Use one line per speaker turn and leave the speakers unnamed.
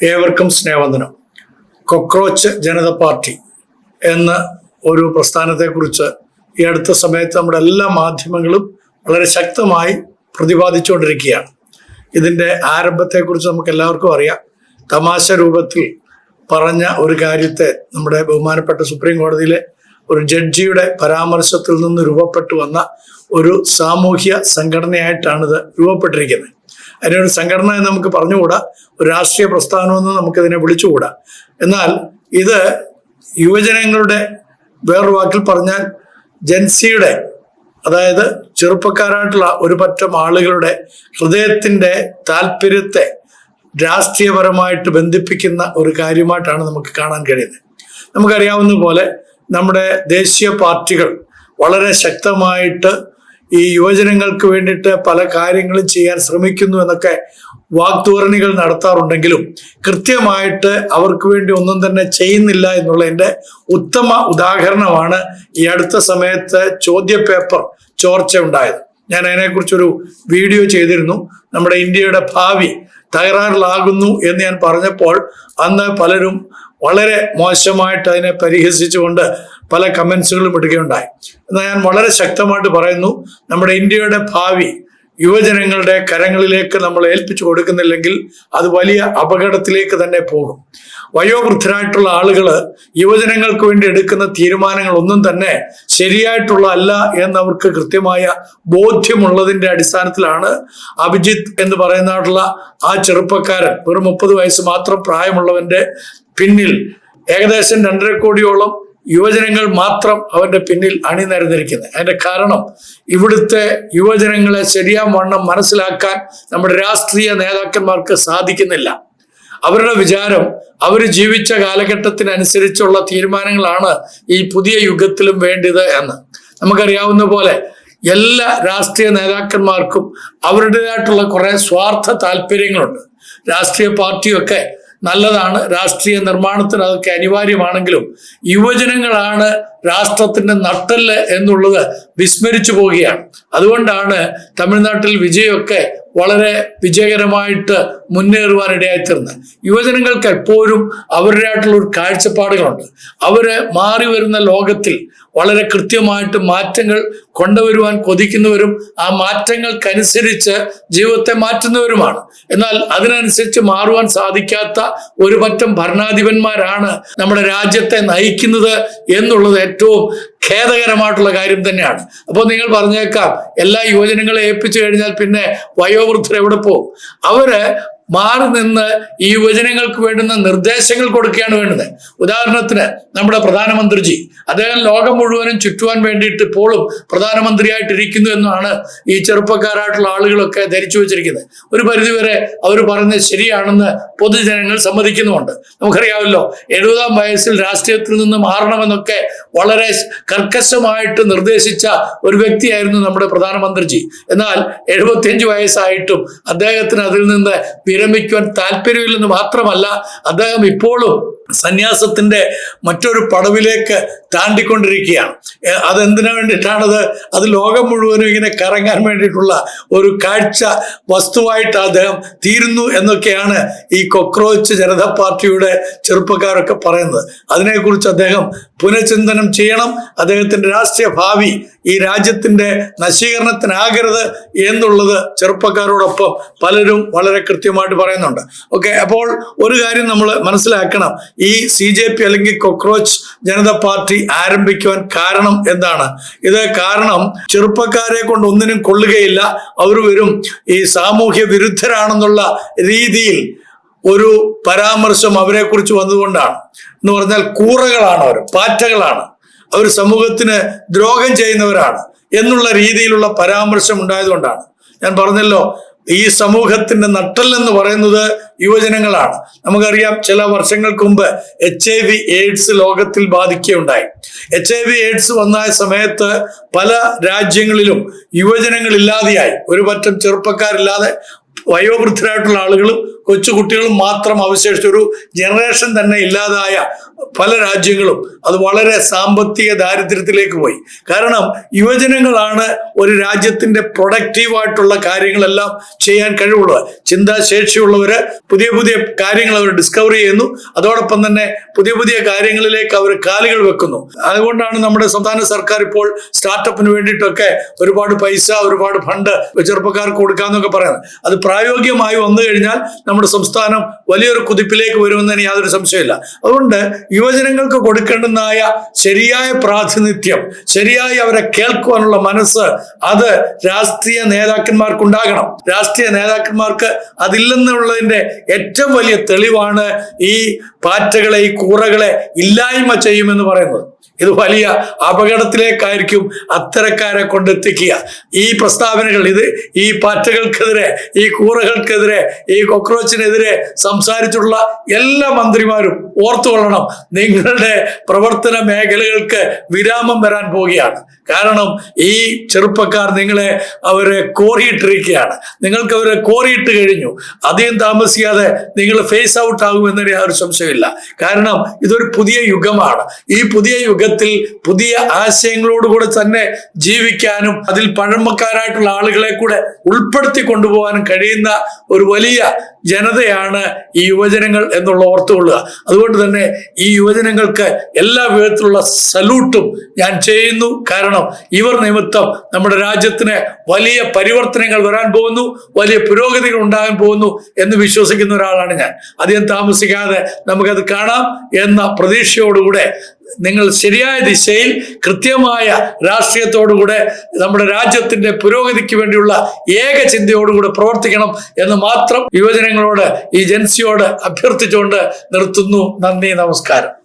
ഏവർക്കും സ്നേഹവന്ദനം. കോക്രോച്ച് ജനത പാർട്ടി എന്ന ഒരു പ്രസ്ഥാനത്തെക്കുറിച്ച് ഈ അടുത്ത സമയത്ത് നമ്മുടെ എല്ലാ മാധ്യമങ്ങളും വളരെ ശക്തമായി പ്രതിപാദിച്ചുകൊണ്ടിരിക്കുകയാണ്. ഇതിൻ്റെ ആരംഭത്തെക്കുറിച്ച് നമുക്ക് എല്ലാവർക്കും അറിയാം. തമാശ രൂപത്തിൽ പറഞ്ഞ ഒരു കാര്യത്തെ നമ്മുടെ ബഹുമാനപ്പെട്ട സുപ്രീം കോടതിയിലെ ഒരു ജഡ്ജിയുടെ പരാമർശത്തിൽ നിന്ന് രൂപപ്പെട്ടു വന്ന ഒരു സാമൂഹ്യ സംഘടനയായിട്ടാണിത് രൂപപ്പെട്ടിരിക്കുന്നത്. അതിനൊരു സംഘടന എന്ന് നമുക്ക് പറഞ്ഞുകൂടാ, ഒരു രാഷ്ട്രീയ പ്രസ്ഥാനമെന്ന് നമുക്കിതിനെ വിളിച്ചുകൂടാ. എന്നാൽ ഇത് യുവജനങ്ങളുടെ, വേറൊരു വാക്കിൽ പറഞ്ഞാൽ ജൻസിയുടെ, അതായത് ചെറുപ്പക്കാരായിട്ടുള്ള ഒരു പറ്റം ആളുകളുടെ ഹൃദയത്തിൻ്റെ താല്പര്യത്തെ രാഷ്ട്രീയപരമായിട്ട് ബന്ധിപ്പിക്കുന്ന ഒരു കാര്യമായിട്ടാണ് നമുക്ക് കാണാൻ കഴിയുന്നത്. നമുക്കറിയാവുന്ന പോലെ നമ്മുടെ ദേശീയ പാർട്ടികൾ വളരെ ശക്തമായിട്ട് ഈ യുവജനങ്ങൾക്ക് വേണ്ടിയിട്ട് പല കാര്യങ്ങളും ചെയ്യാൻ ശ്രമിക്കുന്നു എന്നൊക്കെ വാഗ്ധോരണികൾ നടത്താറുണ്ടെങ്കിലും കൃത്യമായിട്ട് അവർക്ക് വേണ്ടി ഒന്നും തന്നെ ചെയ്യുന്നില്ല എന്നുള്ളതിൻ്റെ ഉത്തമ ഉദാഹരണമാണ് ഈ അടുത്ത സമയത്ത് ചോദ്യപേപ്പർ ചോർച്ച ഉണ്ടായത്. ഞാൻ അതിനെക്കുറിച്ചൊരു വീഡിയോ ചെയ്തിരുന്നു. നമ്മുടെ ഇന്ത്യയുടെ ഭാവി തകരാറിലാകുന്നു എന്ന് ഞാൻ പറഞ്ഞപ്പോൾ അന്ന് പലരും വളരെ മോശമായിട്ട് അതിനെ പരിഹസിച്ചുകൊണ്ട് പല കമൻസുകളും ഇടുകയുണ്ടായി. എന്നാൽ ഞാൻ വളരെ ശക്തമായിട്ട് പറയുന്നു, നമ്മുടെ ഇന്ത്യയുടെ ഭാവി യുവജനങ്ങളുടെ കരങ്ങളിലേക്ക് നമ്മൾ ഏൽപ്പിച്ചു കൊടുക്കുന്നില്ലെങ്കിൽ അത് വലിയ അപകടത്തിലേക്ക് തന്നെ പോകും. വയോവൃദ്ധരായിട്ടുള്ള ആളുകൾ യുവജനങ്ങൾക്ക് വേണ്ടി എടുക്കുന്ന തീരുമാനങ്ങളൊന്നും തന്നെ ശരിയായിട്ടുള്ള അല്ല എന്നവർക്ക് കൃത്യമായ ബോധ്യമുള്ളതിൻ്റെ അടിസ്ഥാനത്തിലാണ് അഭിജിത്ത് എന്ന് പറയുന്നതായിട്ടുള്ള ആ ചെറുപ്പക്കാരൻ, വെറും 30 വയസ്സ് മാത്രം പ്രായമുള്ളവന്റെ പിന്നിൽ ഏകദേശം 2.5 കോടിയോളം യുവജനങ്ങൾ മാത്രം അവന്റെ പിന്നിൽ അണിനിരന്നിരിക്കുന്നത്. അതിന്റെ കാരണം ഇവിടുത്തെ യുവജനങ്ങളെ ശരിയാവണ്ണം മനസ്സിലാക്കാൻ നമ്മുടെ രാഷ്ട്രീയ നേതാക്കന്മാർക്ക് സാധിക്കുന്നില്ല. അവരുടെ വിചാരം അവർ ജീവിച്ച കാലഘട്ടത്തിനനുസരിച്ചുള്ള തീരുമാനങ്ങളാണ് ഈ പുതിയ യുഗത്തിലും വേണ്ടത് എന്ന്. നമുക്കറിയാവുന്ന പോലെ എല്ലാ രാഷ്ട്രീയ നേതാക്കന്മാർക്കും അവരുടേതായിട്ടുള്ള കുറെ സ്വാർത്ഥ താല്പര്യങ്ങളുണ്ട്. രാഷ്ട്രീയ പാർട്ടിയൊക്കെ നല്ലതാണ്, രാഷ്ട്രീയ നിർമ്മാണത്തിന് അതൊക്കെ അനിവാര്യമാണെങ്കിലും യുവജനങ്ങളാണ് രാഷ്ട്രത്തിന്റെ നട്ടെല്ല് എന്നുള്ളത് വിസ്മരിച്ചു പോവുകയാണ്. അതുകൊണ്ടാണ് തമിഴ്നാട്ടിൽ വിജയൊക്കെ വളരെ വിജയകരമായിട്ട് മുന്നേറുവാനിടയായിത്തീർന്നത്. യുവജനങ്ങൾക്ക് എപ്പോഴും അവരുടേതായിട്ടുള്ള ഒരു കാഴ്ചപ്പാടുകളുണ്ട്. അവര് മാറി വരുന്ന ലോകത്തിൽ വളരെ കൃത്യമായിട്ട് മാറ്റങ്ങൾ കൊണ്ടുവരുവാൻ കൊതിക്കുന്നവരും ആ മാറ്റങ്ങൾക്കനുസരിച്ച് ജീവിതത്തെ മാറ്റുന്നവരുമാണ്. എന്നാൽ അതിനനുസരിച്ച് മാറുവാൻ സാധിക്കാത്ത ഒരു പറ്റം ഭരണാധിപന്മാരാണ് നമ്മുടെ രാജ്യത്തെ നയിക്കുന്നത് എന്നുള്ളത് ഏറ്റവും ഖേദകരമായിട്ടുള്ള കാര്യം തന്നെയാണ്. അപ്പോൾ നിങ്ങൾ പറഞ്ഞേക്കാം, എല്ലാ യുവജനങ്ങളെ ഏൽപ്പിച്ചു കഴിഞ്ഞാൽ പിന്നെ വയോവൃദ്ധർ എവിടെ പോകും? അവര് മാറി നിന്ന് ഈ യുവജനങ്ങൾക്ക് വേണ്ടുന്ന നിർദ്ദേശങ്ങൾ കൊടുക്കുകയാണ് വേണ്ടത്. ഉദാഹരണത്തിന് നമ്മുടെ പ്രധാനമന്ത്രിജി, അദ്ദേഹം ലോകം മുഴുവനും ചുറ്റുവാൻ വേണ്ടിയിട്ട് ഇപ്പോഴും പ്രധാനമന്ത്രിയായിട്ടിരിക്കുന്നു എന്നാണ് ഈ ചെറുപ്പക്കാരായിട്ടുള്ള ആളുകളൊക്കെ ധരിച്ചു വെച്ചിരിക്കുന്നത്. ഒരു പരിധിവരെ അവർ പറയുന്നത് ശരിയാണെന്ന് പൊതുജനങ്ങൾ സമ്മതിക്കുന്നുമുണ്ട്. നമുക്കറിയാമല്ലോ, 70-ാം വയസ്സിൽ രാഷ്ട്രീയത്തിൽ നിന്ന് മാറണമെന്നൊക്കെ വളരെ കർക്കശമായിട്ട് നിർദ്ദേശിച്ച ഒരു വ്യക്തിയായിരുന്നു നമ്മുടെ പ്രധാനമന്ത്രിജി. എന്നാൽ 75 വയസ്സായിട്ടും അദ്ദേഹത്തിന് അതിൽ നിന്ന് വിരമിക്കുവാൻ താല്പര്യമില്ലെന്ന് മാത്രമല്ല, അദ്ദേഹം ഇപ്പോഴും സന്യാസത്തിന്റെ മറ്റൊരു പടവിലേക്ക് താണ്ടിക്കൊണ്ടിരിക്കുകയാണ്. അതെന്തിനു വേണ്ടിയിട്ടാണത്? അത് ലോകം മുഴുവനും ഇങ്ങനെ കറങ്ങാൻ വേണ്ടിയിട്ടുള്ള ഒരു കാഴ്ച വസ്തുവായിട്ട് അദ്ദേഹം തീരുന്നു എന്നൊക്കെയാണ് ഈ കോക്രോച്ച് ജനതാ പാർട്ടിയുടെ ചെറുപ്പക്കാരൊക്കെ പറയുന്നത്. അതിനെക്കുറിച്ച് അദ്ദേഹം പുനഃചിന്തനം ചെയ്യണം. അദ്ദേഹത്തിന്റെ രാഷ്ട്രീയ ഭാവി ഈ രാജ്യത്തിന്റെ നശീകരണത്തിനാകരുത് എന്നുള്ളത് ചെറുപ്പക്കാരോടൊപ്പം പലരും വളരെ കൃത്യമായിട്ട് പറയുന്നുണ്ട്. ഓക്കെ, അപ്പോൾ ഒരു കാര്യം നമ്മൾ മനസ്സിലാക്കണം. ഈ CJP അല്ലെങ്കിൽ കോക്രോച്ച് ജനതാ പാർട്ടി ആരംഭിക്കുവാൻ കാരണം എന്താണ്? ഇത് കാരണം ചെറുപ്പക്കാരെ കൊണ്ട് ഒന്നിനും കൊള്ളുകയില്ല, അവർ വരും ഈ സാമൂഹ്യ വിരുദ്ധരാണെന്നുള്ള രീതിയിൽ ഒരു പരാമർശം അവരെ കുറിച്ച് വന്നതുകൊണ്ടാണ്. എന്ന് പറഞ്ഞാൽ കൂറകളാണ്, അവർ പാറ്റകളാണ്, അവർ സമൂഹത്തിന് ദ്രോഹം ചെയ്യുന്നവരാണ് എന്നുള്ള രീതിയിലുള്ള പരാമർശം ഉണ്ടായതുകൊണ്ടാണ്. ഞാൻ പറഞ്ഞല്ലോ, ഈ സമൂഹത്തിന്റെ നട്ടെല്ലെന്ന് പറയുന്നത് യുവജനങ്ങളാണ്. നമുക്കറിയാം, ചില വർഷങ്ങൾക്ക് മുമ്പ് HIV/AIDS ലോകത്തിൽ ബാധിക്കുകയുണ്ടായി. HIV/AIDS വന്ന സമയത്ത് പല രാജ്യങ്ങളിലും യുവജനങ്ങൾ ഇല്ലാതെയായി. ഒരു പറ്റം ചെറുപ്പക്കാരില്ലാതെ വയോവൃദ്ധരായിട്ടുള്ള ആളുകളും കൊച്ചുകുട്ടികളും മാത്രം അവശേഷിച്ച ഒരു ജനറേഷൻ തന്നെ ഇല്ലാതായ പല രാജ്യങ്ങളും അത് വളരെ സാമ്പത്തിക ദാരിദ്ര്യത്തിലേക്ക് പോയി. കാരണം യുവജനങ്ങളാണ് ഒരു രാജ്യത്തിന്റെ പ്രൊഡക്റ്റീവായിട്ടുള്ള കാര്യങ്ങളെല്ലാം ചെയ്യാൻ കഴിവുള്ളത്. ചിന്താശേഷിയുള്ളവര് പുതിയ പുതിയ കാര്യങ്ങൾ അവർ ഡിസ്കവർ ചെയ്യുന്നു. അതോടൊപ്പം തന്നെ പുതിയ പുതിയ കാര്യങ്ങളിലേക്ക് അവർ കാലുകൾ വെക്കുന്നു. അതുകൊണ്ടാണ് നമ്മുടെ സംസ്ഥാന സർക്കാർ ഇപ്പോൾ സ്റ്റാർട്ടപ്പിന് വേണ്ടിയിട്ടൊക്കെ ഒരുപാട് പൈസ, ഒരുപാട് ഫണ്ട് ചെറുപ്പക്കാർക്ക് കൊടുക്കാന്നൊക്കെ പറയുന്നത്. അത് പ്രായോഗികമായി വന്നു കഴിഞ്ഞാൽ നമ്മുടെ സംസ്ഥാനം വലിയൊരു കുതിപ്പിലേക്ക് വരുമെന്നതിന് യാതൊരു സംശയമില്ല. അതുകൊണ്ട് യുവജനങ്ങൾക്ക് കൊടുക്കേണ്ടുന്നതായ ശരിയായ പ്രാതിനിധ്യം, ശരിയായി അവരെ കേൾക്കുവാനുള്ള മനസ്സ് അത് രാഷ്ട്രീയ നേതാക്കന്മാർക്കുണ്ടാകണം. രാഷ്ട്രീയ നേതാക്കന്മാർക്ക് അതില്ലെന്നുള്ളതിന്റെ ഏറ്റവും വലിയ തെളിവാണ് ഈ പാറ്റകളെ, ഈ കൂറകളെ ഇല്ലായ്മ ചെയ്യുമെന്ന് പറയുന്നത്. ഇത് വലിയ അപകടത്തിലേക്കായിരിക്കും അത്തരക്കാരെ കൊണ്ടെത്തിക്കുക. ഈ പ്രസ്താവനകൾ, ഈ പാറ്റകൾക്കെതിരെ, ഈ കൂറകൾക്കെതിരെ, ഈ കോക്രോച്ചിനെതിരെ സംസാരിച്ചിട്ടുള്ള എല്ലാ മന്ത്രിമാരും ഓർത്തുകൊള്ളണം, നിങ്ങളുടെ പ്രവർത്തന മേഖലകൾക്ക് വിരാമം വരാൻ പോവുകയാണ്. കാരണം ഈ ചെറുപ്പക്കാർ അവരെ കോറിയിട്ടിരിക്കുകയാണ്. നിങ്ങൾക്ക് അവരെ കോറിയിട്ട് കഴിഞ്ഞു. അധികം താമസിയാതെ നിങ്ങൾ ഫേസ് ഔട്ട് ആകുമെന്നൊരു യാതൊരു സംശയമില്ല. കാരണം ഇതൊരു പുതിയ യുഗമാണ്. ഈ പുതിയ യുഗത്തിൽ പുതിയ ആശയങ്ങളോടുകൂടെ തന്നെ ജീവിക്കാനും അതിൽ പഴമക്കാരായിട്ടുള്ള ആളുകളെ കൂടെ ഉൾപ്പെടുത്തി കൊണ്ടുപോകാനും കഴിയുന്ന ഒരു വലിയ ജനതയാണ് ഈ യുവജനങ്ങൾ എന്നുള്ള ഓർത്തുകൊള്ളുക. അതുകൊണ്ട് തന്നെ ഈ യുവജനങ്ങൾക്ക് എല്ലാ വിധത്തിലുള്ള സല്യൂട്ടും ഞാൻ ചെയ്യുന്നു. കാരണം ഇവർ നിമിത്തം നമ്മുടെ രാജ്യത്തിന് വലിയ പരിവർത്തനങ്ങൾ വരാൻ പോകുന്നു, വലിയ പുരോഗതികൾ ഉണ്ടാകാൻ പോകുന്നു എന്ന് വിശ്വസിക്കുന്ന ഒരാളാണ് ഞാൻ. അധികം താമസിക്കാതെ നമുക്കത് കാണാം എന്ന പ്രതീക്ഷയോടുകൂടെ നിങ്ങൾ ശരിയായ ദിശയിൽ കൃത്യമായ രാഷ്ട്രീയത്തോടുകൂടെ നമ്മുടെ രാജ്യത്തിന്റെ പുരോഗതിക്ക് വേണ്ടിയുള്ള ഏക ചിന്തയോടുകൂടെ പ്രവർത്തിക്കണം എന്ന് മാത്രം യുവജനങ്ങളോട്, ഈ ജൻസിയോട് അഭ്യർത്ഥിച്ചുകൊണ്ട് നിർത്തുന്നു. നന്ദി, നമസ്കാരം.